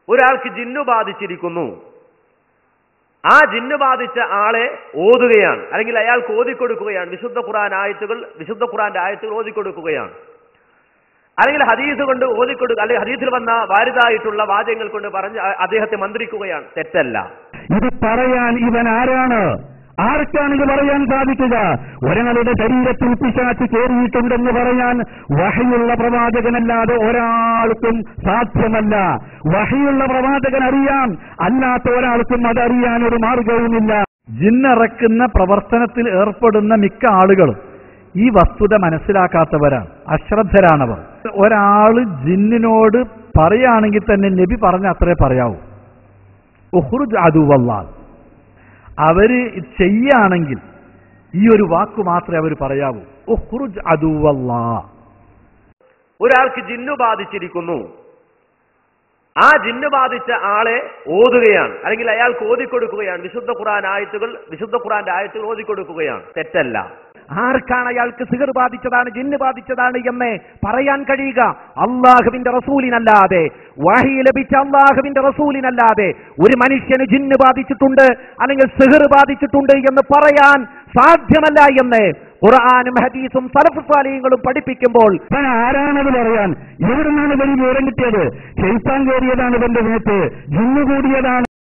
ഒരാൾക്ക് ജിന്നു ബാധിച്ചിരിക്കുന്നു, ആ ജിന്നു ബാധിച്ച ആളെ ഓതുകയാണ്, അല്ലെങ്കിൽ അയാൾക്ക് ഓതിക്കൊടുക്കുകയാണ്, വിശുദ്ധ ഖുർആന്റെ ആയത്തുകൾ ഓതിക്കൊടുക്കുകയാണ്, അല്ലെങ്കിൽ ഹദീസ് കൊണ്ട് അല്ലെങ്കിൽ ഹദീസിൽ വന്ന വാരിദായിട്ടുള്ള വാചകങ്ങൾ കൊണ്ട് പറഞ്ഞ് അദ്ദേഹത്തെ മന്ത്രിക്കുകയാണ്. തെറ്റല്ല. ഇത് പറയാൻ ഇവൻ ആരാണ്? ആർക്കാണ് ഇത് പറയാൻ സാധിക്കുക? ഒരാളുടെ ശരീരത്തിൽ പിശാച് കയറിയിട്ടുണ്ടെന്ന് പറയാൻ വഹയുള്ള പ്രവാചകനല്ലാതെ ഒരാൾക്കും സാധ്യമല്ല. വഹയുള്ള പ്രവാചകൻ അറിയാം, അല്ലാത്ത ഒരാൾക്കും അതറിയാൻ ഒരു മാർഗവുമില്ല. ജിന്നിറക്കുന്ന പ്രവർത്തനത്തിൽ ഏർപ്പെടുന്ന മിക്ക ആളുകളും ഈ വസ്തുത മനസ്സിലാക്കാത്തവരാണ്, അശ്രദ്ധരാണവർ. ഒരാള് ജിന്നിനോട് പറയുകയാണെങ്കിൽ തന്നെ നബി പറഞ്ഞ അത്രേ പറയാവൂ. ഉഖ്റുജ് അദുവല്ലാഹ്. അവര് ചെയ്യുകയാണെങ്കിൽ ഈ ഒരു വാക്ക് മാത്രമേ അവർ പറയാവൂ. ഉഖ്റുജ് അദുവല്ലാഹ്. ഒരാൾക്ക് ജിന്നു ബാധിച്ചിരിക്കുന്നു, ആ ജിന്നു ബാധിച്ച ആളെ ഓതുകയാണ്, അല്ലെങ്കിൽ അയാൾക്ക് ഓതിക്കൊടുക്കുകയാണ്, വിശുദ്ധ ഖുർആന്റെ ആയത്തുകൾ ഓതിക്കൊടുക്കുകയാണ്. തെറ്റല്ല. ആർക്കാണ് അയാൾക്ക് സിഹർ ബാധിച്ചതാണ്, ജിന്ന് ബാധിച്ചതാണ് എന്ന് പറയാൻ കഴിയുക? അള്ളാഹുവിന്റെ റസൂലിനല്ലാതെ, വഹി ലഭിച്ച അള്ളാഹുവിന്റെ റസൂലിനല്ലാതെ ഒരു മനുഷ്യന് ജിന്ന് ബാധിച്ചിട്ടുണ്ട് അല്ലെങ്കിൽ സിഹർ ബാധിച്ചിട്ടുണ്ട് എന്ന് പറയാൻ സാധ്യമല്ല എന്ന് ഖുർആനും ഹദീസും സലഫ് സാലിഹ്യങ്ങളും പഠിപ്പിക്കുമ്പോൾ ആരാണത് പറയാൻ? എവിടുന്നാണ് ഇവന് വിവരം കിട്ടിയത്? ശൈത്താൻ കയറിയതാണ് ഇവന്റെ വീട്ട്, ജിന്ന് കൂടിയതാണ്.